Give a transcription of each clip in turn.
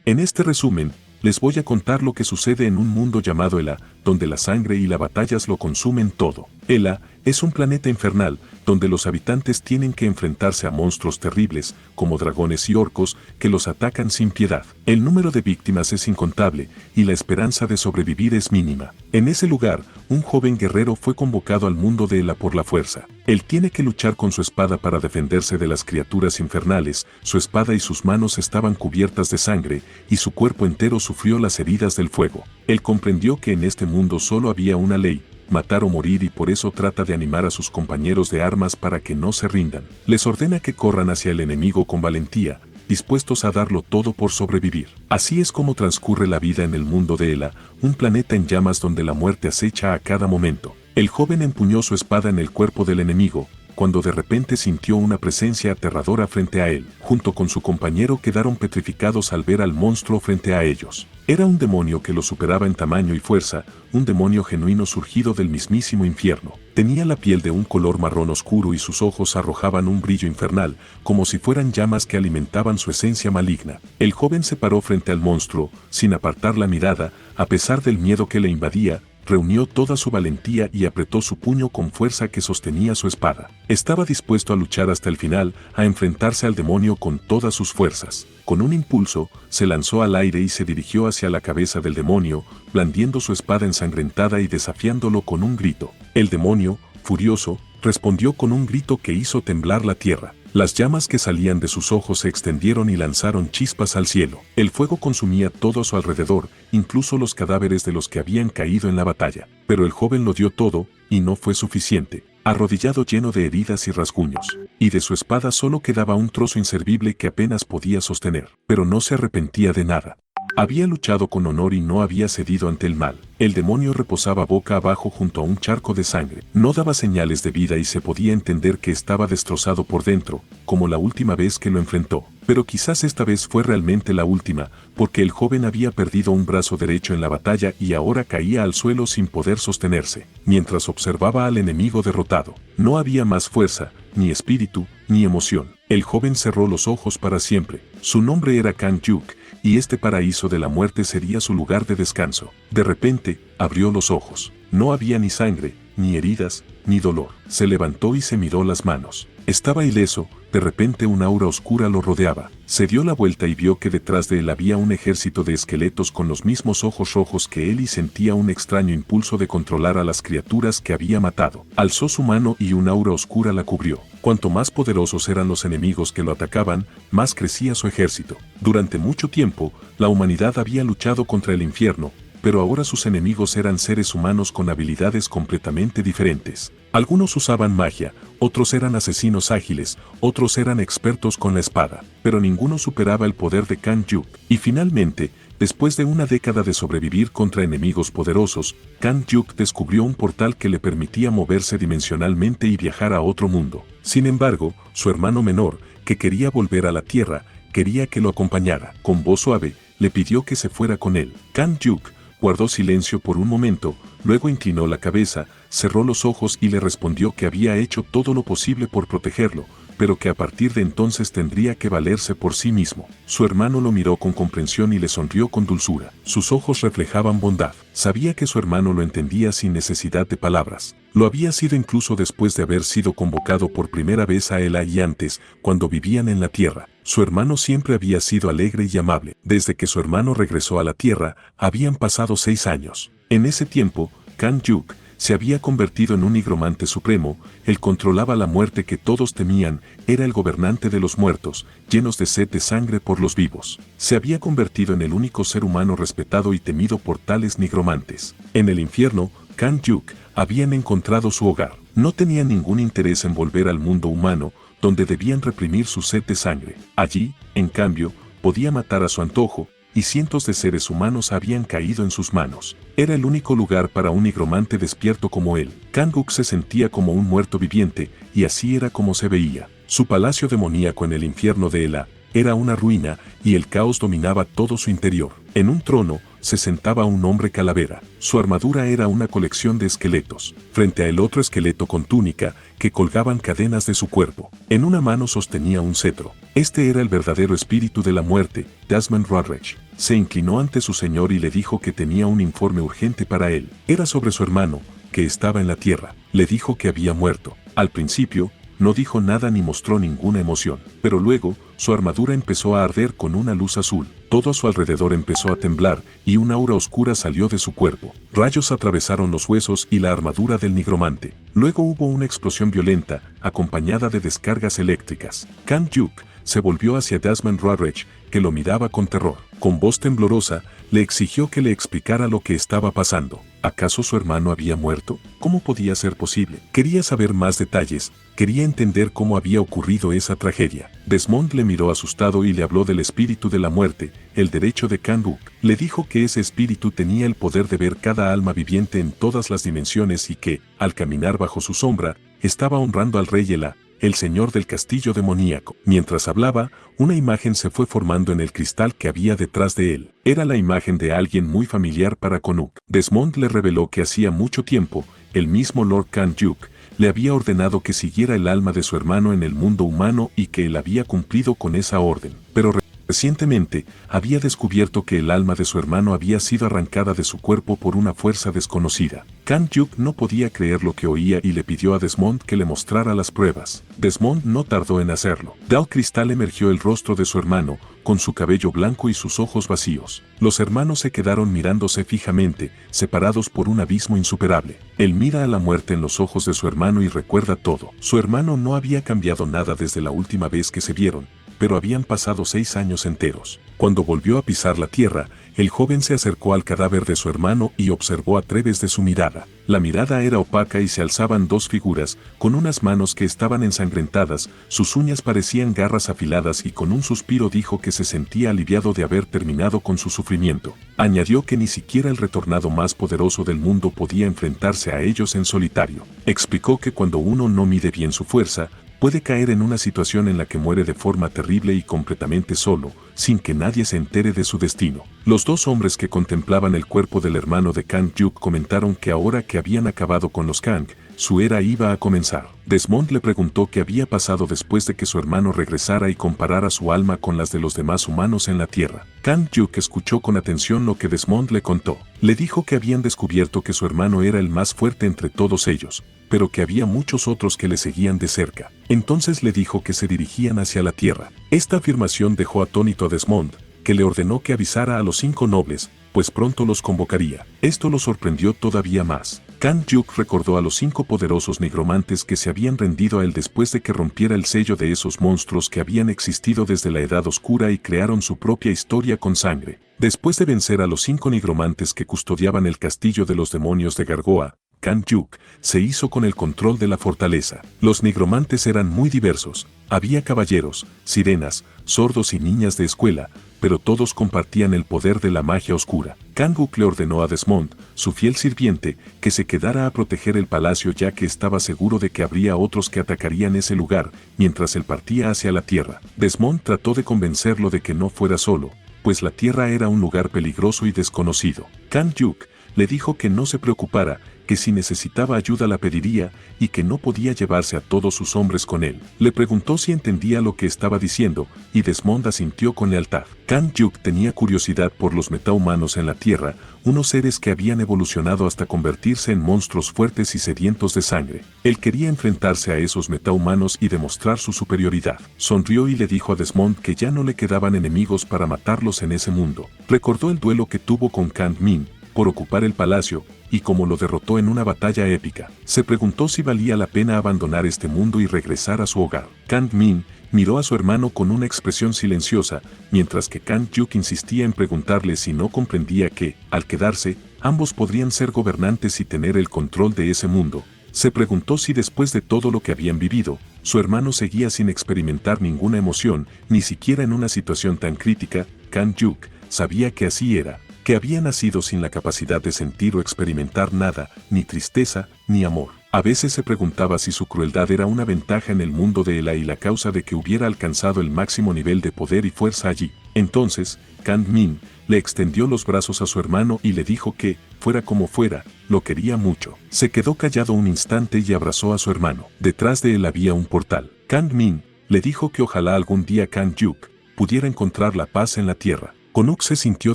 En este resumen, les voy a contar lo que sucede en un mundo llamado Ela, donde la sangre y las batallas lo consumen todo. Ela es un planeta infernal, donde los habitantes tienen que enfrentarse a monstruos terribles, como dragones y orcos, que los atacan sin piedad. El número de víctimas es incontable, y la esperanza de sobrevivir es mínima. En ese lugar, un joven guerrero fue convocado al mundo de Ela por la fuerza. Él tiene que luchar con su espada para defenderse de las criaturas infernales. Su espada y sus manos estaban cubiertas de sangre, y su cuerpo entero sufrió las heridas del fuego. Él comprendió que en este mundo solo había una ley: matar o morir, y por eso trata de animar a sus compañeros de armas para que no se rindan. Les ordena que corran hacia el enemigo con valentía, dispuestos a darlo todo por sobrevivir. Así es como transcurre la vida en el mundo de Ela, un planeta en llamas donde la muerte acecha a cada momento. El joven empuñó su espada en el cuerpo del enemigo, cuando de repente sintió una presencia aterradora frente a él. Junto con su compañero quedaron petrificados al ver al monstruo frente a ellos. Era un demonio que lo superaba en tamaño y fuerza, un demonio genuino surgido del mismísimo infierno. Tenía la piel de un color marrón oscuro y sus ojos arrojaban un brillo infernal, como si fueran llamas que alimentaban su esencia maligna. El joven se paró frente al monstruo, sin apartar la mirada, a pesar del miedo que le invadía. Reunió toda su valentía y apretó su puño con fuerza que sostenía su espada. Estaba dispuesto a luchar hasta el final, a enfrentarse al demonio con todas sus fuerzas. Con un impulso, se lanzó al aire y se dirigió hacia la cabeza del demonio, blandiendo su espada ensangrentada y desafiándolo con un grito. El demonio, furioso, respondió con un grito que hizo temblar la tierra. Las llamas que salían de sus ojos se extendieron y lanzaron chispas al cielo. El fuego consumía todo a su alrededor, incluso los cadáveres de los que habían caído en la batalla. Pero el joven lo dio todo, y no fue suficiente. Arrodillado, lleno de heridas y rasguños, y de su espada solo quedaba un trozo inservible que apenas podía sostener. Pero no se arrepentía de nada. Había luchado con honor y no había cedido ante el mal. El demonio reposaba boca abajo junto a un charco de sangre. No daba señales de vida y se podía entender que estaba destrozado por dentro, como la última vez que lo enfrentó. Pero quizás esta vez fue realmente la última, porque el joven había perdido un brazo derecho en la batalla y ahora caía al suelo sin poder sostenerse. Mientras observaba al enemigo derrotado, no había más fuerza, ni espíritu, ni emoción. El joven cerró los ojos para siempre. Su nombre era Kang Yuk, y este paraíso de la muerte sería su lugar de descanso. De repente, abrió los ojos. No había ni sangre, ni heridas, ni dolor. Se levantó y se miró las manos. Estaba ileso. De repente un aura oscura lo rodeaba. Se dio la vuelta y vio que detrás de él había un ejército de esqueletos con los mismos ojos rojos que él y sentía un extraño impulso de controlar a las criaturas que había matado. Alzó su mano y un aura oscura la cubrió. Cuanto más poderosos eran los enemigos que lo atacaban, más crecía su ejército. Durante mucho tiempo, la humanidad había luchado contra el infierno, pero ahora sus enemigos eran seres humanos con habilidades completamente diferentes. Algunos usaban magia, otros eran asesinos ágiles, otros eran expertos con la espada, pero ninguno superaba el poder de Kang Yuk. Y finalmente, después de una década de sobrevivir contra enemigos poderosos, Kang Yuk descubrió un portal que le permitía moverse dimensionalmente y viajar a otro mundo. Sin embargo, su hermano menor, que quería volver a la Tierra, quería que lo acompañara. Con voz suave, le pidió que se fuera con él. Kang Yuk guardó silencio por un momento, luego inclinó la cabeza, cerró los ojos y le respondió que había hecho todo lo posible por protegerlo, pero que a partir de entonces tendría que valerse por sí mismo. Su hermano lo miró con comprensión y le sonrió con dulzura. Sus ojos reflejaban bondad. Sabía que su hermano lo entendía sin necesidad de palabras. Lo había sido incluso después de haber sido convocado por primera vez a Ela y antes, cuando vivían en la Tierra. Su hermano siempre había sido alegre y amable. Desde que su hermano regresó a la Tierra, habían pasado 6 años. En ese tiempo, Kang Yuk se había convertido en un nigromante supremo. Él controlaba la muerte que todos temían, era el gobernante de los muertos, llenos de sed de sangre por los vivos. Se había convertido en el único ser humano respetado y temido por tales nigromantes. En el infierno, Kang Yuk habían encontrado su hogar. No tenían ningún interés en volver al mundo humano, donde debían reprimir su sed de sangre. Allí, en cambio, podía matar a su antojo, y cientos de seres humanos habían caído en sus manos. Era el único lugar para un nigromante despierto como él. Kang Yuk se sentía como un muerto viviente, y así era como se veía. Su palacio demoníaco en el infierno de Ela era una ruina, y el caos dominaba todo su interior. En un trono se sentaba un hombre calavera. Su armadura era una colección de esqueletos. Frente a él otro esqueleto con túnica, que colgaban cadenas de su cuerpo. En una mano sostenía un cetro. Este era el verdadero espíritu de la muerte, Dasman Rodrich. se inclinó ante su señor y le dijo que tenía un informe urgente para él. Era sobre su hermano, que estaba en la tierra. Le dijo que había muerto. Al principio, no dijo nada ni mostró ninguna emoción, pero luego, su armadura empezó a arder con una luz azul. Todo a su alrededor empezó a temblar, y una aura oscura salió de su cuerpo. Rayos atravesaron los huesos y la armadura del nigromante. Luego hubo una explosión violenta, acompañada de descargas eléctricas. Kang Yuk se volvió hacia Desmond Rutledge, que lo miraba con terror. Con voz temblorosa, le exigió que le explicara lo que estaba pasando. ¿Acaso su hermano había muerto? ¿Cómo podía ser posible? Quería saber más detalles, quería entender cómo había ocurrido esa tragedia. Desmond le miró asustado y le habló del espíritu de la muerte, el derecho de Kang Yuk. Le dijo que ese espíritu tenía el poder de ver cada alma viviente en todas las dimensiones y que, al caminar bajo su sombra, estaba honrando al rey Ela, el señor del castillo demoníaco. Mientras hablaba, una imagen se fue formando en el cristal que había detrás de él. Era la imagen de alguien muy familiar para Konuk. Desmond le reveló que hacía mucho tiempo, el mismo Lord Kang Yuk le había ordenado que siguiera el alma de su hermano en el mundo humano y que él había cumplido con esa orden. Pero recientemente, había descubierto que el alma de su hermano había sido arrancada de su cuerpo por una fuerza desconocida. Kang Yuk no podía creer lo que oía y le pidió a Desmond que le mostrara las pruebas. Desmond no tardó en hacerlo. Del cristal emergió el rostro de su hermano, con su cabello blanco y sus ojos vacíos. Los hermanos se quedaron mirándose fijamente, separados por un abismo insuperable. Él mira a la muerte en los ojos de su hermano y recuerda todo. Su hermano no había cambiado nada desde la última vez que se vieron, pero habían pasado 6 años enteros. Cuando volvió a pisar la tierra, el joven se acercó al cadáver de su hermano y observó a través de su mirada. La mirada era opaca y se alzaban dos figuras, con unas manos que estaban ensangrentadas, sus uñas parecían garras afiladas y con un suspiro dijo que se sentía aliviado de haber terminado con su sufrimiento. Añadió que ni siquiera el retornado más poderoso del mundo podía enfrentarse a ellos en solitario. Explicó que cuando uno no mide bien su fuerza, puede caer en una situación en la que muere de forma terrible y completamente solo, sin que nadie se entere de su destino. Los dos hombres que contemplaban el cuerpo del hermano de Kang Yuk comentaron que ahora que habían acabado con los Kang, su era iba a comenzar. Desmond le preguntó qué había pasado después de que su hermano regresara y comparara su alma con las de los demás humanos en la Tierra. Kang Yuk escuchó con atención lo que Desmond le contó. Le dijo que habían descubierto que su hermano era el más fuerte entre todos ellos, pero que había muchos otros que le seguían de cerca. Entonces le dijo que se dirigían hacia la Tierra. Esta afirmación dejó atónito a Desmond, que le ordenó que avisara a los 5 nobles, pues pronto los convocaría. Esto lo sorprendió todavía más. Kang Yuk recordó a los 5 poderosos nigromantes que se habían rendido a él después de que rompiera el sello de esos monstruos que habían existido desde la Edad Oscura y crearon su propia historia con sangre. Después de vencer a los 5 nigromantes que custodiaban el castillo de los demonios de Gargoa, Kang Yuk se hizo con el control de la fortaleza. Los nigromantes eran muy diversos. Había caballeros, sirenas, sordos y niñas de escuela, pero todos compartían el poder de la magia oscura. Kang Yuk le ordenó a Desmond, su fiel sirviente, que se quedara a proteger el palacio ya que estaba seguro de que habría otros que atacarían ese lugar, mientras él partía hacia la Tierra. Desmond trató de convencerlo de que no fuera solo, pues la Tierra era un lugar peligroso y desconocido. Kang Yuk le dijo que no se preocupara, que si necesitaba ayuda la pediría y que no podía llevarse a todos sus hombres con él. Le preguntó si entendía lo que estaba diciendo y Desmond asintió con lealtad. Kang Yuk tenía curiosidad por los metahumanos en la Tierra, unos seres que habían evolucionado hasta convertirse en monstruos fuertes y sedientos de sangre. Él quería enfrentarse a esos metahumanos y demostrar su superioridad. Sonrió y le dijo a Desmond que ya no le quedaban enemigos para matarlos en ese mundo. Recordó el duelo que tuvo con Kang Min por ocupar el palacio, y cómo lo derrotó en una batalla épica. Se preguntó si valía la pena abandonar este mundo y regresar a su hogar. Kang Min miró a su hermano con una expresión silenciosa, mientras que Kang Yuk insistía en preguntarle si no comprendía que, al quedarse, ambos podrían ser gobernantes y tener el control de ese mundo. Se preguntó si después de todo lo que habían vivido, su hermano seguía sin experimentar ninguna emoción, ni siquiera en una situación tan crítica. Kang Yuk sabía que así era, que había nacido sin la capacidad de sentir o experimentar nada, ni tristeza, ni amor. A veces se preguntaba si su crueldad era una ventaja en el mundo de Ela y la causa de que hubiera alcanzado el máximo nivel de poder y fuerza allí. Entonces, Kang Min le extendió los brazos a su hermano y le dijo que, fuera como fuera, lo quería mucho. Se quedó callado un instante y abrazó a su hermano. Detrás de él había un portal. Kang Min le dijo que ojalá algún día Kang Yuk pudiera encontrar la paz en la Tierra. Konuk se sintió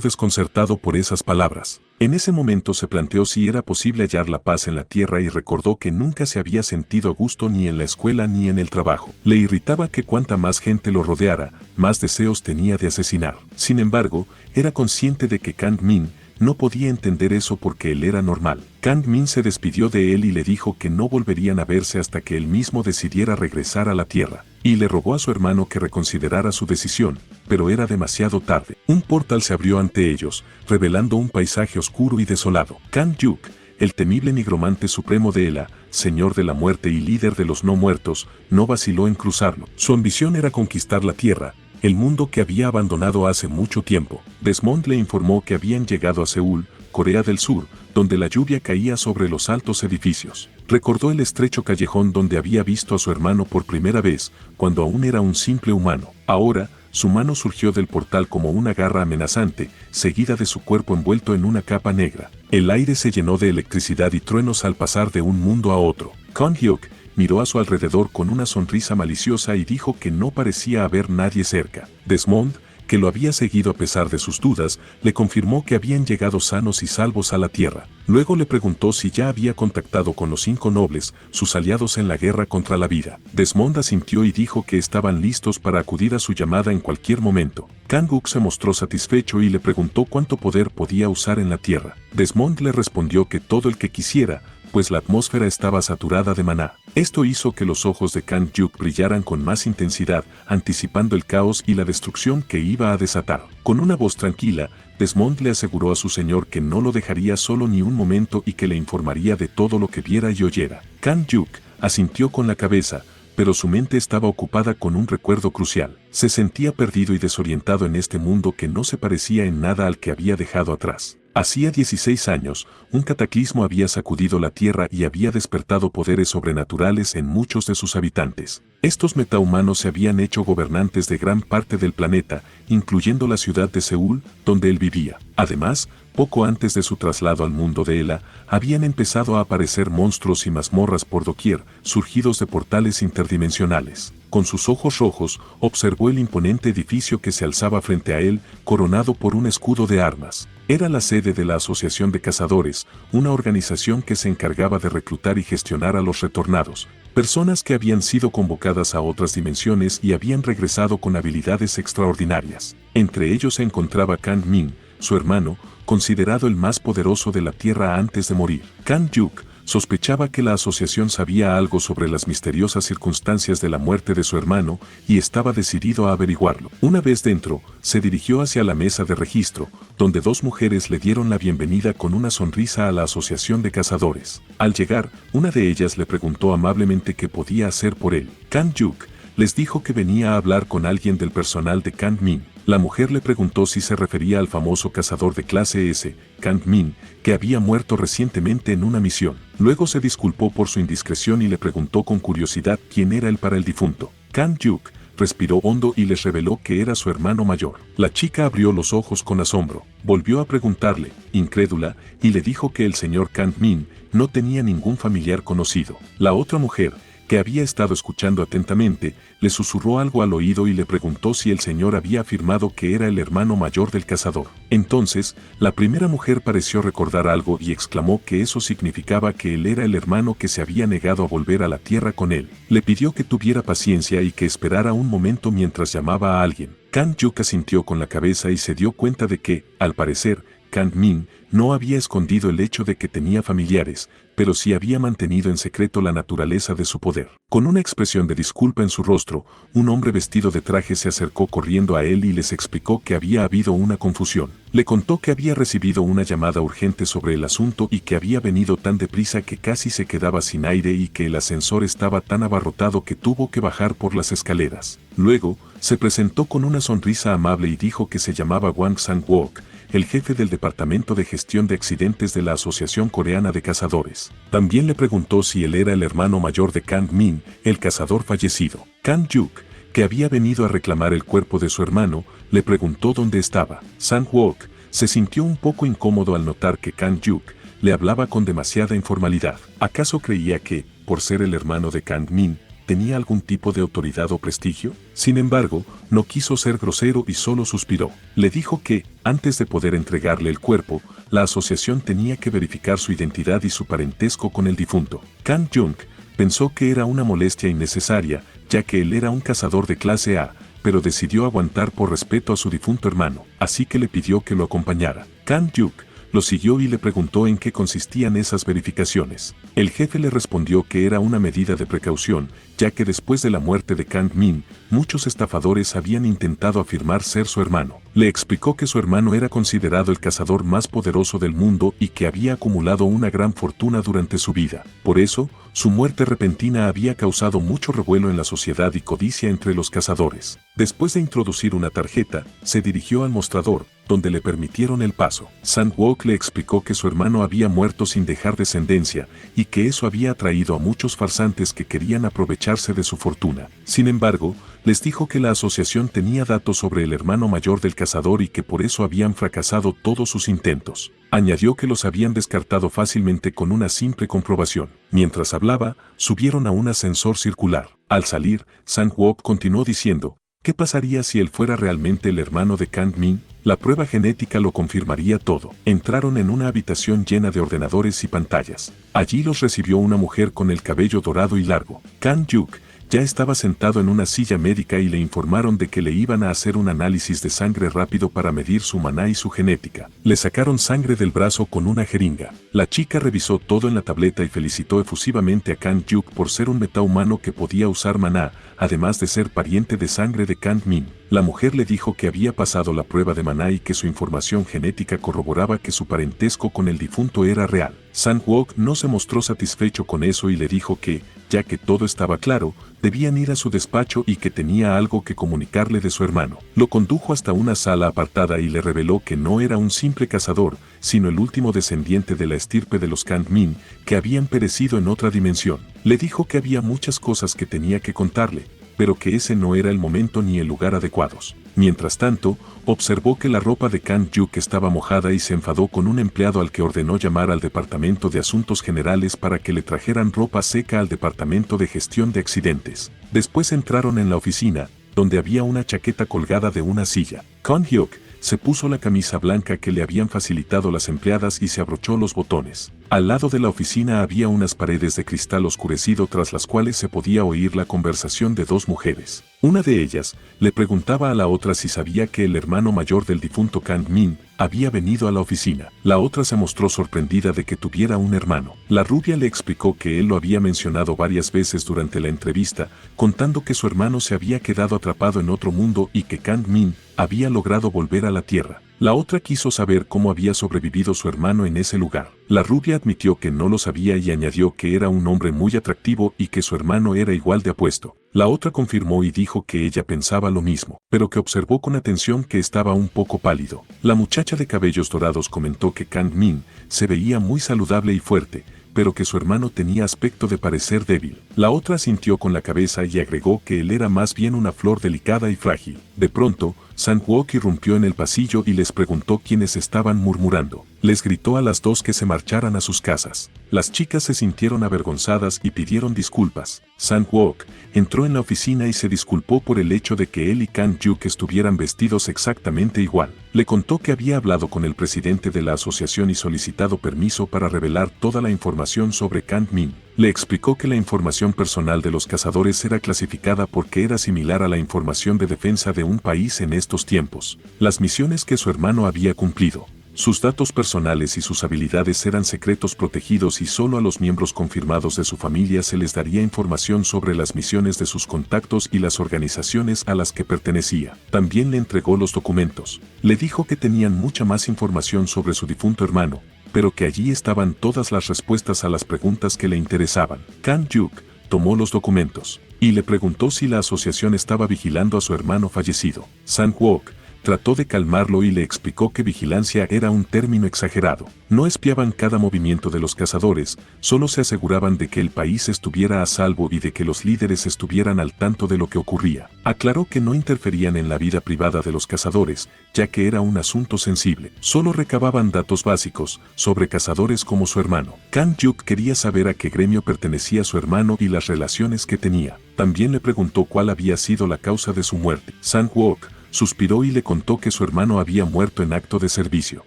desconcertado por esas palabras. En ese momento se planteó si era posible hallar la paz en la tierra y recordó que nunca se había sentido a gusto ni en la escuela ni en el trabajo. Le irritaba que cuanta más gente lo rodeara, más deseos tenía de asesinar. Sin embargo, era consciente de que Kang Min no podía entender eso porque él era normal. Kang Min se despidió de él y le dijo que no volverían a verse hasta que él mismo decidiera regresar a la Tierra. Y le rogó a su hermano que reconsiderara su decisión, pero era demasiado tarde. Un portal se abrió ante ellos, revelando un paisaje oscuro y desolado. Kang Yuk, el temible nigromante supremo de Ela, señor de la muerte y líder de los no muertos, no vaciló en cruzarlo. Su ambición era conquistar la Tierra, el mundo que había abandonado hace mucho tiempo. Desmond le informó que habían llegado a Seúl, Corea del Sur, donde la lluvia caía sobre los altos edificios. Recordó el estrecho callejón donde había visto a su hermano por primera vez, cuando aún era un simple humano. Ahora, su mano surgió del portal como una garra amenazante, seguida de su cuerpo envuelto en una capa negra. El aire se llenó de electricidad y truenos al pasar de un mundo a otro. Kang Hyuk miró a su alrededor con una sonrisa maliciosa y dijo que no parecía haber nadie cerca. Desmond, que lo había seguido a pesar de sus dudas, le confirmó que habían llegado sanos y salvos a la Tierra. Luego le preguntó si ya había contactado con los 5 nobles, sus aliados en la guerra contra la vida. Desmond asintió y dijo que estaban listos para acudir a su llamada en cualquier momento. Kang-uk se mostró satisfecho y le preguntó cuánto poder podía usar en la Tierra. Desmond le respondió que todo el que quisiera, pues la atmósfera estaba saturada de maná. Esto hizo que los ojos de Kang Hyuk brillaran con más intensidad, anticipando el caos y la destrucción que iba a desatar. Con una voz tranquila, Desmond le aseguró a su señor que no lo dejaría solo ni un momento y que le informaría de todo lo que viera y oyera. Kang Hyuk asintió con la cabeza, pero su mente estaba ocupada con un recuerdo crucial. Se sentía perdido y desorientado en este mundo que no se parecía en nada al que había dejado atrás. Hacía 16 años, un cataclismo había sacudido la Tierra y había despertado poderes sobrenaturales en muchos de sus habitantes. Estos metahumanos se habían hecho gobernantes de gran parte del planeta, incluyendo la ciudad de Seúl, donde él vivía. Además, poco antes de su traslado al mundo de Ela, habían empezado a aparecer monstruos y mazmorras por doquier, surgidos de portales interdimensionales. Con sus ojos rojos, observó el imponente edificio que se alzaba frente a él, coronado por un escudo de armas. Era la sede de la Asociación de Cazadores, una organización que se encargaba de reclutar y gestionar a los retornados, personas que habían sido convocadas a otras dimensiones y habían regresado con habilidades extraordinarias. Entre ellos se encontraba Kang Min, su hermano, considerado el más poderoso de la Tierra antes de morir. Kang Hyuk sospechaba que la asociación sabía algo sobre las misteriosas circunstancias de la muerte de su hermano y estaba decidido a averiguarlo. Una vez dentro, se dirigió hacia la mesa de registro, donde 2 mujeres le dieron la bienvenida con una sonrisa a la asociación de cazadores. Al llegar, una de ellas le preguntó amablemente qué podía hacer por él. Kang Hyuk les dijo que venía a hablar con alguien del personal de Kang Min. La mujer le preguntó si se refería al famoso cazador de clase S, Kang Min, que había muerto recientemente en una misión. Luego se disculpó por su indiscreción y le preguntó con curiosidad quién era él para el difunto. Kang Hyuk respiró hondo y les reveló que era su hermano mayor. La chica abrió los ojos con asombro, volvió a preguntarle, incrédula, y le dijo que el señor Kang Min no tenía ningún familiar conocido. La otra mujer, que había estado escuchando atentamente, le susurró algo al oído y le preguntó si el señor había afirmado que era el hermano mayor del cazador. Entonces, la primera mujer pareció recordar algo y exclamó que eso significaba que él era el hermano que se había negado a volver a la Tierra con él. Le pidió que tuviera paciencia y que esperara un momento mientras llamaba a alguien. Kang Hyuk asintió con la cabeza y se dio cuenta de que, al parecer, Kang Min no había escondido el hecho de que tenía familiares, pero sí había mantenido en secreto la naturaleza de su poder. Con una expresión de disculpa en su rostro, un hombre vestido de traje se acercó corriendo a él y les explicó que había habido una confusión. Le contó que había recibido una llamada urgente sobre el asunto y que había venido tan deprisa que casi se quedaba sin aire y que el ascensor estaba tan abarrotado que tuvo que bajar por las escaleras. Luego, se presentó con una sonrisa amable y dijo que se llamaba Wang Sang-wook, el jefe del Departamento de Gestión de Accidentes de la Asociación Coreana de Cazadores. También le preguntó si él era el hermano mayor de Kang Min, el cazador fallecido. Kang Hyuk, que había venido a reclamar el cuerpo de su hermano, le preguntó dónde estaba. Sang-wook se sintió un poco incómodo al notar que Kang Hyuk le hablaba con demasiada informalidad. ¿Acaso creía que, por ser el hermano de Kang Min, ¿Tenía algún tipo de autoridad o prestigio? Sin embargo, no quiso ser grosero y solo suspiró. Le dijo que, antes de poder entregarle el cuerpo, la asociación tenía que verificar su identidad y su parentesco con el difunto. Kang Jung pensó que era una molestia innecesaria, ya que él era un cazador de clase A, pero decidió aguantar por respeto a su difunto hermano, así que le pidió que lo acompañara. Kang Jung lo siguió y le preguntó en qué consistían esas verificaciones. El jefe le respondió que era una medida de precaución, ya que después de la muerte de Kang Min, muchos estafadores habían intentado afirmar ser su hermano. Le explicó que su hermano era considerado el cazador más poderoso del mundo y que había acumulado una gran fortuna durante su vida. Por eso, su muerte repentina había causado mucho revuelo en la sociedad y codicia entre los cazadores. Después de introducir una tarjeta, se dirigió al mostrador, donde le permitieron el paso. Sang-wook le explicó que su hermano había muerto sin dejar descendencia y que eso había atraído a muchos farsantes que querían aprovecharse de su fortuna. Sin embargo, les dijo que la asociación tenía datos sobre el hermano mayor del cazador y que por eso habían fracasado todos sus intentos. Añadió que los habían descartado fácilmente con una simple comprobación. Mientras hablaba, subieron a un ascensor circular. Al salir, Sang-wook continuó diciendo: ¿qué pasaría si él fuera realmente el hermano de Kang Min? La prueba genética lo confirmaría todo. Entraron en una habitación llena de ordenadores y pantallas. Allí los recibió una mujer con el cabello dorado y largo. Kang Jung ya estaba sentado en una silla médica y le informaron de que le iban a hacer un análisis de sangre rápido para medir su maná y su genética. Le sacaron sangre del brazo con una jeringa. La chica revisó todo en la tableta y felicitó efusivamente a Kang Jung por ser un metahumano que podía usar maná, además de ser pariente de sangre de Kang Min. La mujer le dijo que había pasado la prueba de maná y que su información genética corroboraba que su parentesco con el difunto era real. Sang-wook no se mostró satisfecho con eso y le dijo que, ya que todo estaba claro, debían ir a su despacho y que tenía algo que comunicarle de su hermano. Lo condujo hasta una sala apartada y le reveló que no era un simple cazador, sino el último descendiente de la estirpe de los Kang Min, que habían perecido en otra dimensión. Le dijo que había muchas cosas que tenía que contarle, pero que ese no era el momento ni el lugar adecuados. Mientras tanto, observó que la ropa de Kang Jung estaba mojada y se enfadó con un empleado al que ordenó llamar al Departamento de Asuntos Generales para que le trajeran ropa seca al Departamento de Gestión de Accidentes. Después entraron en la oficina, donde había una chaqueta colgada de una silla. Kang Hyuk se puso la camisa blanca que le habían facilitado las empleadas y se abrochó los botones. Al lado de la oficina había unas paredes de cristal oscurecido tras las cuales se podía oír la conversación de dos mujeres. Una de ellas le preguntaba a la otra si sabía que el hermano mayor del difunto Kang Min había venido a la oficina. La otra se mostró sorprendida de que tuviera un hermano. La rubia le explicó que él lo había mencionado varias veces durante la entrevista, contando que su hermano se había quedado atrapado en otro mundo y que Kang Min había logrado volver a la Tierra. La otra quiso saber cómo había sobrevivido su hermano en ese lugar. La rubia admitió que no lo sabía y añadió que era un hombre muy atractivo y que su hermano era igual de apuesto. La otra confirmó y dijo que ella pensaba lo mismo, pero que observó con atención que estaba un poco pálido. La muchacha de cabellos dorados comentó que Kang Min se veía muy saludable y fuerte, pero que su hermano tenía aspecto de parecer débil. La otra asintió con la cabeza y agregó que él era más bien una flor delicada y frágil. De pronto, Sang-wook irrumpió en el pasillo y les preguntó quiénes estaban murmurando. Les gritó a las dos que se marcharan a sus casas. Las chicas se sintieron avergonzadas y pidieron disculpas. Sang-wook entró en la oficina y se disculpó por el hecho de que él y Kang Jung estuvieran vestidos exactamente igual. Le contó que había hablado con el presidente de la asociación y solicitado permiso para revelar toda la información sobre Kang Min. Le explicó que la información personal de los cazadores era clasificada porque era similar a la información de defensa de un país en estos tiempos. Las misiones que su hermano había cumplido, sus datos personales y sus habilidades eran secretos protegidos y solo a los miembros confirmados de su familia se les daría información sobre las misiones de sus contactos y las organizaciones a las que pertenecía. También le entregó los documentos. Le dijo que tenían mucha más información sobre su difunto hermano, pero que allí estaban todas las respuestas a las preguntas que le interesaban. Kang Jung tomó los documentos y le preguntó si la asociación estaba vigilando a su hermano fallecido. Sang-wook trató de calmarlo y le explicó que vigilancia era un término exagerado. No espiaban cada movimiento de los cazadores, solo se aseguraban de que el país estuviera a salvo y de que los líderes estuvieran al tanto de lo que ocurría. Aclaró que no interferían en la vida privada de los cazadores, ya que era un asunto sensible. Solo recababan datos básicos sobre cazadores como su hermano. Kang Jung quería saber a qué gremio pertenecía su hermano y las relaciones que tenía. También le preguntó cuál había sido la causa de su muerte. Sang-wook suspiró y le contó que su hermano había muerto en acto de servicio.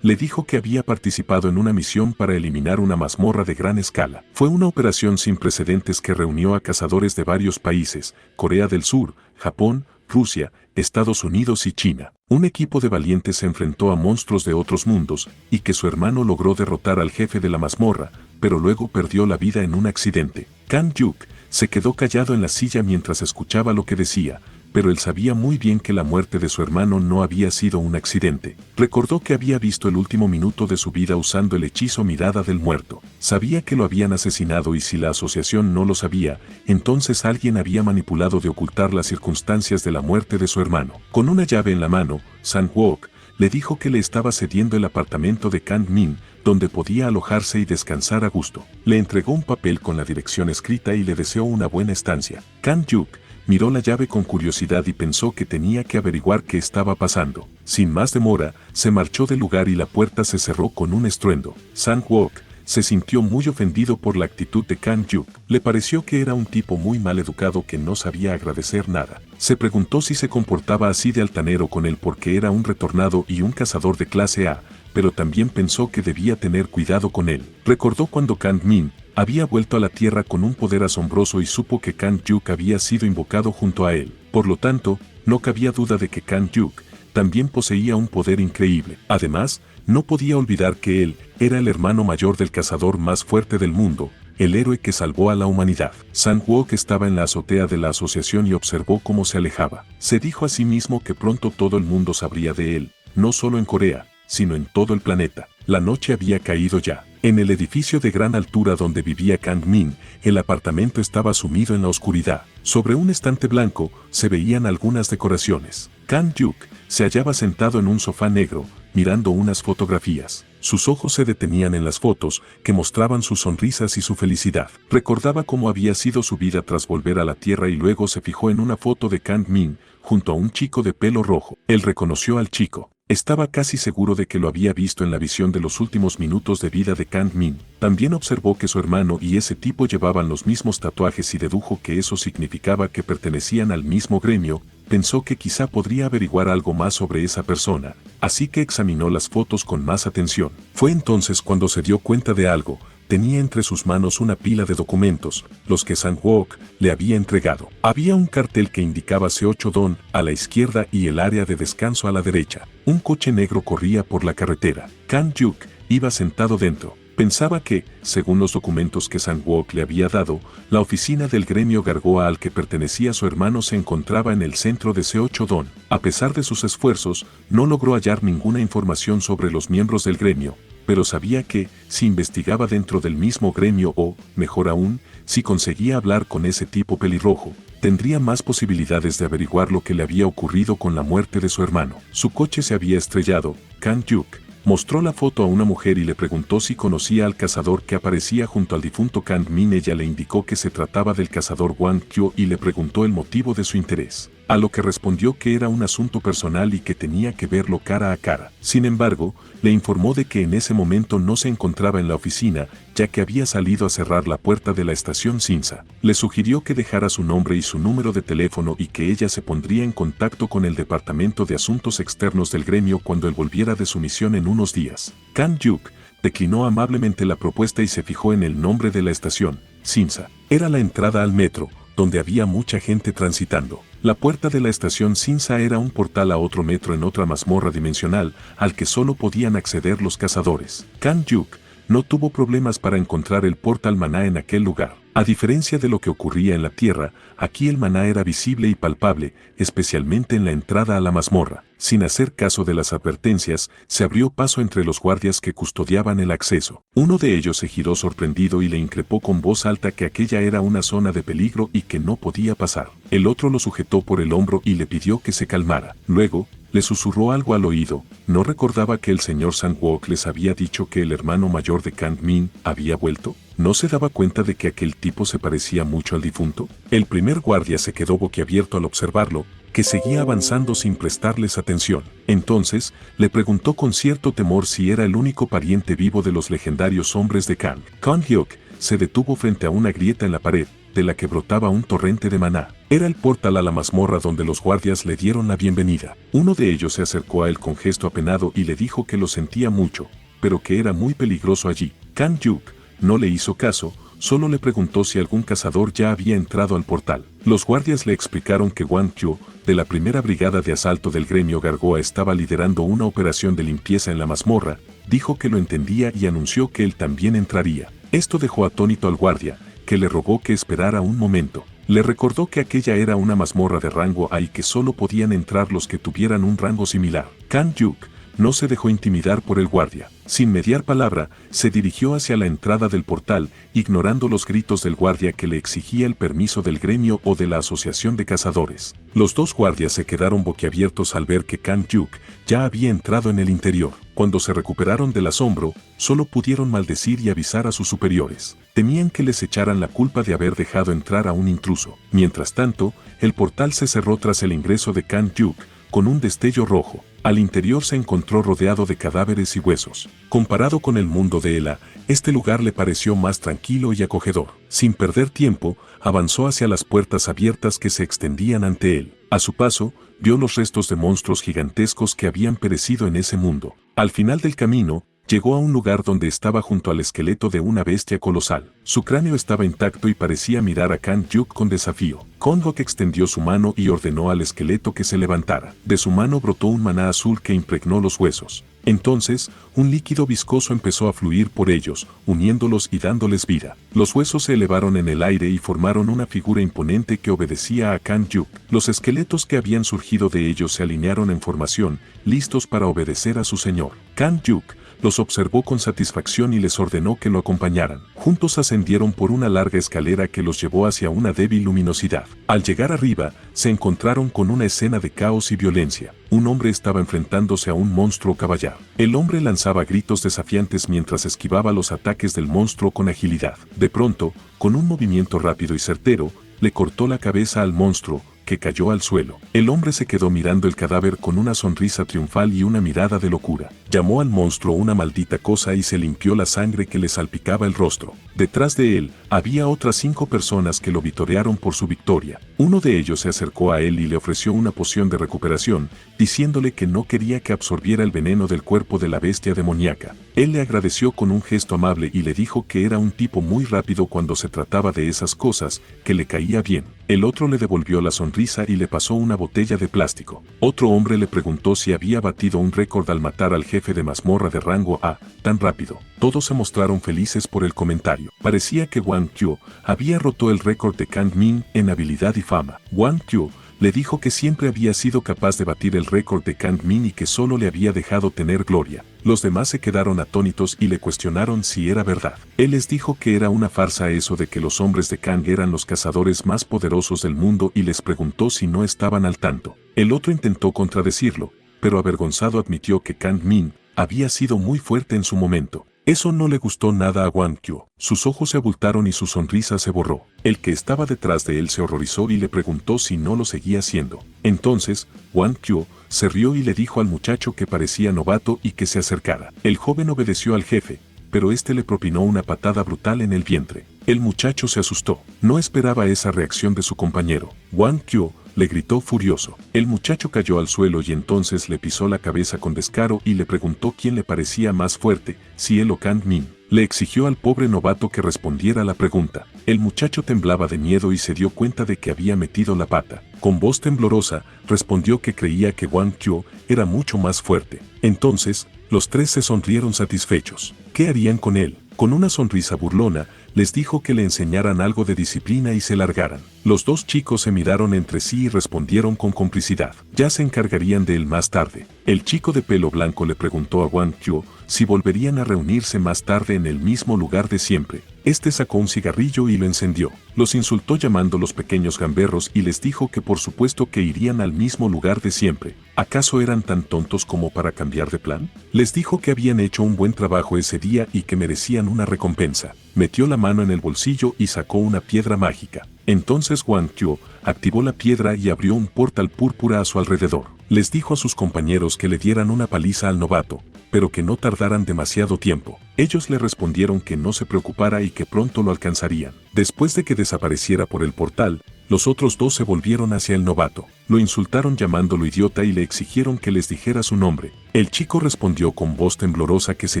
Le dijo que había participado en una misión para eliminar una mazmorra de gran escala. Fue una operación sin precedentes que reunió a cazadores de varios países: Corea del Sur, Japón, Rusia, Estados Unidos y China. Un equipo de valientes se enfrentó a monstruos de otros mundos, y que su hermano logró derrotar al jefe de la mazmorra, pero luego perdió la vida en un accidente. Kang-yuk se quedó callado en la silla mientras escuchaba lo que decía, pero él sabía muy bien que la muerte de su hermano no había sido un accidente. Recordó que había visto el último minuto de su vida usando el hechizo Mirada del Muerto. Sabía que lo habían asesinado y si la asociación no lo sabía, entonces alguien había manipulado de ocultar las circunstancias de la muerte de su hermano. Con una llave en la mano, Sang-wook le dijo que le estaba cediendo el apartamento de Kang-min, donde podía alojarse y descansar a gusto. Le entregó un papel con la dirección escrita y le deseó una buena estancia. Kang-yuk miró la llave con curiosidad y pensó que tenía que averiguar qué estaba pasando. Sin más demora, se marchó del lugar y la puerta se cerró con un estruendo. Sang-wook se sintió muy ofendido por la actitud de Kang-yuk. Le pareció que era un tipo muy mal educado que no sabía agradecer nada. Se preguntó si se comportaba así de altanero con él porque era un retornado y un cazador de clase A, pero también pensó que debía tener cuidado con él. Recordó cuando Kang-min había vuelto a la Tierra con un poder asombroso y supo que Kang-yuk había sido invocado junto a él. Por lo tanto, no cabía duda de que Kang-yuk también poseía un poder increíble. Además, no podía olvidar que él era el hermano mayor del cazador más fuerte del mundo, el héroe que salvó a la humanidad. Sang-wook estaba en la azotea de la asociación y observó cómo se alejaba. Se dijo a sí mismo que pronto todo el mundo sabría de él, no solo en Corea, sino en todo el planeta. La noche había caído ya. En el edificio de gran altura donde vivía Kang-min, el apartamento estaba sumido en la oscuridad. Sobre un estante blanco se veían algunas decoraciones. Kang-yuk se hallaba sentado en un sofá negro, mirando unas fotografías. Sus ojos se detenían en las fotos, que mostraban sus sonrisas y su felicidad. Recordaba cómo había sido su vida tras volver a la Tierra y luego se fijó en una foto de Kang-min, junto a un chico de pelo rojo. Él reconoció al chico. Estaba casi seguro de que lo había visto en la visión de los últimos minutos de vida de Kang-min. También observó que su hermano y ese tipo llevaban los mismos tatuajes y dedujo que eso significaba que pertenecían al mismo gremio. Pensó que quizá podría averiguar algo más sobre esa persona, así que examinó las fotos con más atención. Fue entonces cuando se dio cuenta de algo. Tenía entre sus manos una pila de documentos, los que Sang-wook le había entregado. Había un cartel que indicaba C8-don a la izquierda y el área de descanso a la derecha. Un coche negro corría por la carretera. Kang-yuk iba sentado dentro. Pensaba que, según los documentos que Sang-wook le había dado, la oficina del gremio Gargoa al que pertenecía su hermano se encontraba en el centro de C8-don. A pesar de sus esfuerzos, no logró hallar ninguna información sobre los miembros del gremio, pero sabía que, si investigaba dentro del mismo gremio o, mejor aún, si conseguía hablar con ese tipo pelirrojo, tendría más posibilidades de averiguar lo que le había ocurrido con la muerte de su hermano. Su coche se había estrellado. Kang-yuk mostró la foto a una mujer y le preguntó si conocía al cazador que aparecía junto al difunto Kang-min. Ella le indicó que se trataba del cazador Wang Kyo y le preguntó el motivo de su interés, a lo que respondió que era un asunto personal y que tenía que verlo cara a cara. Sin embargo, le informó de que en ese momento no se encontraba en la oficina, ya que había salido a cerrar la puerta de la estación Sinsa. Le sugirió que dejara su nombre y su número de teléfono y que ella se pondría en contacto con el Departamento de Asuntos Externos del gremio cuando él volviera de su misión en unos días. Kang-yuk declinó amablemente la propuesta y se fijó en el nombre de la estación, Sinsa. Era la entrada al metro, donde había mucha gente transitando. La puerta de la estación Sinsa era un portal a otro metro en otra mazmorra dimensional, al que solo podían acceder los cazadores. Kang-yuk no tuvo problemas para encontrar el portal maná en aquel lugar. A diferencia de lo que ocurría en la Tierra, aquí el maná era visible y palpable, especialmente en la entrada a la mazmorra. Sin hacer caso de las advertencias, se abrió paso entre los guardias que custodiaban el acceso. Uno de ellos se giró sorprendido y le increpó con voz alta que aquella era una zona de peligro y que no podía pasar. El otro lo sujetó por el hombro y le pidió que se calmara. Luego, le susurró algo al oído. ¿No recordaba que el señor Sang-wook les había dicho que el hermano mayor de Kang-min había vuelto? ¿No se daba cuenta de que aquel tipo se parecía mucho al difunto? El primer guardia se quedó boquiabierto al observarlo, que seguía avanzando sin prestarles atención. Entonces, le preguntó con cierto temor si era el único pariente vivo de los legendarios hombres de Kang. Kang-hyuk se detuvo frente a una grieta en la pared, de la que brotaba un torrente de maná. Era el portal a la mazmorra donde los guardias le dieron la bienvenida. Uno de ellos se acercó a él con gesto apenado y le dijo que lo sentía mucho, pero que era muy peligroso allí. Kang Yuk no le hizo caso, solo le preguntó si algún cazador ya había entrado al portal. Los guardias le explicaron que Wang Qiu, de la primera brigada de asalto del gremio Gargoa, estaba liderando una operación de limpieza en la mazmorra, dijo que lo entendía y anunció que él también entraría. Esto dejó atónito al guardia, que le rogó que esperara un momento. Le recordó que aquella era una mazmorra de rango A y que solo podían entrar los que tuvieran un rango similar. Kang Yuk no se dejó intimidar por el guardia. Sin mediar palabra, se dirigió hacia la entrada del portal, ignorando los gritos del guardia que le exigía el permiso del gremio o de la asociación de cazadores. Los dos guardias se quedaron boquiabiertos al ver que Kang Yuk ya había entrado en el interior. Cuando se recuperaron del asombro, solo pudieron maldecir y avisar a sus superiores. Temían que les echaran la culpa de haber dejado entrar a un intruso. Mientras tanto, el portal se cerró tras el ingreso de Kang Yuk, con un destello rojo. Al interior se encontró rodeado de cadáveres y huesos. Comparado con el mundo de Ela, este lugar le pareció más tranquilo y acogedor. Sin perder tiempo, avanzó hacia las puertas abiertas que se extendían ante él. A su paso, vio los restos de monstruos gigantescos que habían perecido en ese mundo. Al final del camino, llegó a un lugar donde estaba junto al esqueleto de una bestia colosal. Su cráneo estaba intacto y parecía mirar a Kang Yuk con desafío. Kang Yuk extendió su mano y ordenó al esqueleto que se levantara. De su mano brotó un maná azul que impregnó los huesos. Entonces, un líquido viscoso empezó a fluir por ellos, uniéndolos y dándoles vida. Los huesos se elevaron en el aire y formaron una figura imponente que obedecía a Kang Yuk. Los esqueletos que habían surgido de ellos se alinearon en formación, listos para obedecer a su señor. Kang Yuk los observó con satisfacción y les ordenó que lo acompañaran. Juntos ascendieron por una larga escalera que los llevó hacia una débil luminosidad. Al llegar arriba, se encontraron con una escena de caos y violencia. Un hombre estaba enfrentándose a un monstruo caballar. El hombre lanzaba gritos desafiantes mientras esquivaba los ataques del monstruo con agilidad. De pronto, con un movimiento rápido y certero, le cortó la cabeza al monstruo, que cayó al suelo. El hombre se quedó mirando el cadáver con una sonrisa triunfal y una mirada de locura. Llamó al monstruo una maldita cosa y se limpió la sangre que le salpicaba el rostro. Detrás de él, había otras 5 personas que lo vitorearon por su victoria. Uno de ellos se acercó a él y le ofreció una poción de recuperación, diciéndole que no quería que absorbiera el veneno del cuerpo de la bestia demoníaca. Él le agradeció con un gesto amable y le dijo que era un tipo muy rápido cuando se trataba de esas cosas, que le caía bien. El otro le devolvió la sonrisa y le pasó una botella de plástico. Otro hombre le preguntó si había batido un récord al matar al jefe de mazmorra de rango A tan rápido. Todos se mostraron felices por el comentario. Parecía que Wang Qiu había roto el récord de Kang Min en habilidad y fama. Wang Qiu le dijo que siempre había sido capaz de batir el récord de Kang Min y que solo le había dejado tener gloria. Los demás se quedaron atónitos y le cuestionaron si era verdad. Él les dijo que era una farsa eso de que los hombres de Kang eran los cazadores más poderosos del mundo y les preguntó si no estaban al tanto. El otro intentó contradecirlo, pero avergonzado admitió que Kang Min había sido muy fuerte en su momento. Eso no le gustó nada a Wang Qiu. Sus ojos se abultaron y su sonrisa se borró. El que estaba detrás de él se horrorizó y le preguntó si no lo seguía haciendo. Entonces, Wang Qiu se rió y le dijo al muchacho que parecía novato y que se acercara. El joven obedeció al jefe, pero este le propinó una patada brutal en el vientre. El muchacho se asustó. No esperaba esa reacción de su compañero. Wang Qiu le gritó furioso. El muchacho cayó al suelo y entonces le pisó la cabeza con descaro y le preguntó quién le parecía más fuerte, si él o Kang Min. Le exigió al pobre novato que respondiera a la pregunta. El muchacho temblaba de miedo y se dio cuenta de que había metido la pata. Con voz temblorosa, respondió que creía que Wang Qiu era mucho más fuerte. Entonces, los tres se sonrieron satisfechos. ¿Qué harían con él? Con una sonrisa burlona, les dijo que le enseñaran algo de disciplina y se largaran. Los dos chicos se miraron entre sí y respondieron con complicidad. Ya se encargarían de él más tarde. El chico de pelo blanco le preguntó a Wang Qiu si volverían a reunirse más tarde en el mismo lugar de siempre. Este sacó un cigarrillo y lo encendió. Los insultó llamándolos pequeños gamberros y les dijo que por supuesto que irían al mismo lugar de siempre. ¿Acaso eran tan tontos como para cambiar de plan? Les dijo que habían hecho un buen trabajo ese día y que merecían una recompensa. Metió la mano en el bolsillo y sacó una piedra mágica. Entonces Wang Qiu activó la piedra y abrió un portal púrpura a su alrededor. Les dijo a sus compañeros que le dieran una paliza al novato, pero que no tardaran demasiado tiempo. Ellos le respondieron que no se preocupara y que pronto lo alcanzarían. Después de que desapareciera por el portal, los otros dos se volvieron hacia el novato. Lo insultaron llamándolo idiota y le exigieron que les dijera su nombre. El chico respondió con voz temblorosa que se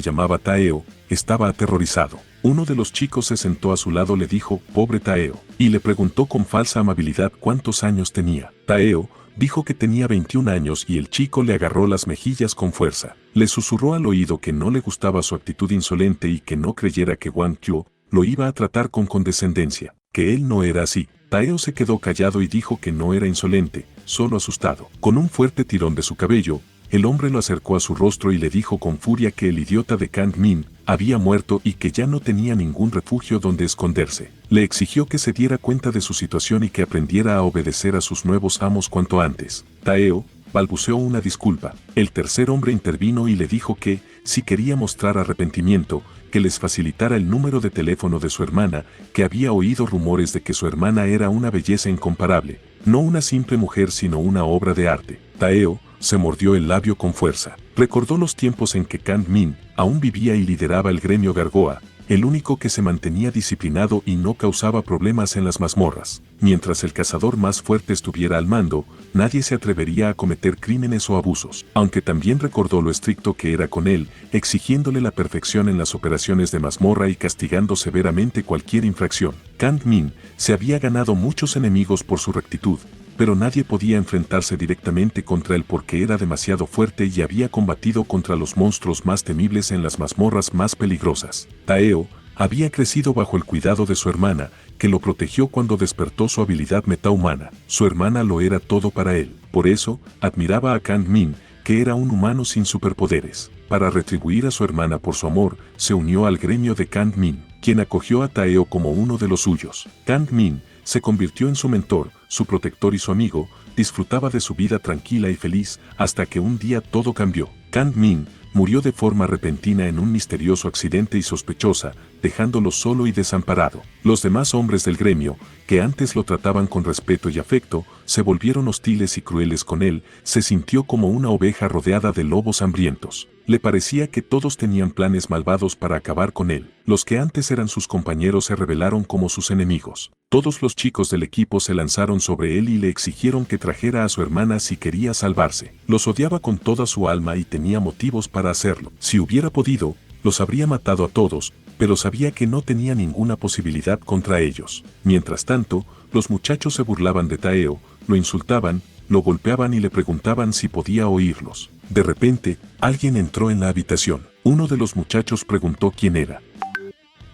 llamaba Taeo. Estaba aterrorizado. Uno de los chicos se sentó a su lado, le dijo, pobre Taeo, y le preguntó con falsa amabilidad cuántos años tenía. Taeo dijo que tenía 21 años y el chico le agarró las mejillas con fuerza. Le susurró al oído que no le gustaba su actitud insolente y que no creyera que Wang Qiu lo iba a tratar con condescendencia, que él no era así. Taeo se quedó callado y dijo que no era insolente, solo asustado. Con un fuerte tirón de su cabello, el hombre lo acercó a su rostro y le dijo con furia que el idiota de Kang Min había muerto y que ya no tenía ningún refugio donde esconderse. Le exigió que se diera cuenta de su situación y que aprendiera a obedecer a sus nuevos amos cuanto antes. Taeo balbuceó una disculpa. El tercer hombre intervino y le dijo que, si quería mostrar arrepentimiento, que les facilitara el número de teléfono de su hermana, que había oído rumores de que su hermana era una belleza incomparable, no una simple mujer sino una obra de arte. Taeo se mordió el labio con fuerza. Recordó los tiempos en que Kang Min aún vivía y lideraba el gremio Gargoa, el único que se mantenía disciplinado y no causaba problemas en las mazmorras. Mientras el cazador más fuerte estuviera al mando, nadie se atrevería a cometer crímenes o abusos. Aunque también recordó lo estricto que era con él, exigiéndole la perfección en las operaciones de mazmorra y castigando severamente cualquier infracción. Kang Min se había ganado muchos enemigos por su rectitud, pero nadie podía enfrentarse directamente contra él porque era demasiado fuerte y había combatido contra los monstruos más temibles en las mazmorras más peligrosas. Taeo había crecido bajo el cuidado de su hermana, que lo protegió cuando despertó su habilidad metahumana. Su hermana lo era todo para él. Por eso, admiraba a Kang Min, que era un humano sin superpoderes. Para retribuir a su hermana por su amor, se unió al gremio de Kang Min, quien acogió a Taeo como uno de los suyos. Kang Min se convirtió en su mentor, su protector y su amigo. Disfrutaba de su vida tranquila y feliz, hasta que un día todo cambió. Kang Min murió de forma repentina en un misterioso accidente y sospechosa, dejándolo solo y desamparado. Los demás hombres del gremio, que antes lo trataban con respeto y afecto, se volvieron hostiles y crueles con él. Se sintió como una oveja rodeada de lobos hambrientos. Le parecía que todos tenían planes malvados para acabar con él. Los que antes eran sus compañeros se rebelaron como sus enemigos. Todos los chicos del equipo se lanzaron sobre él y le exigieron que trajera a su hermana si quería salvarse. Los odiaba con toda su alma y tenía motivos para hacerlo. Si hubiera podido, los habría matado a todos, pero sabía que no tenía ninguna posibilidad contra ellos. Mientras tanto, los muchachos se burlaban de Taeo, lo insultaban, lo golpeaban y le preguntaban si podía oírlos. De repente, alguien entró en la habitación. Uno de los muchachos preguntó quién era.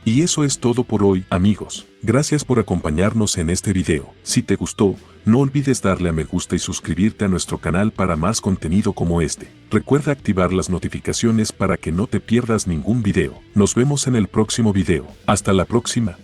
Y eso es todo por hoy, amigos. Gracias por acompañarnos en este video. Si te gustó, no olvides darle a me gusta y suscribirte a nuestro canal para más contenido como este. Recuerda activar las notificaciones para que no te pierdas ningún video. Nos vemos en el próximo video. Hasta la próxima.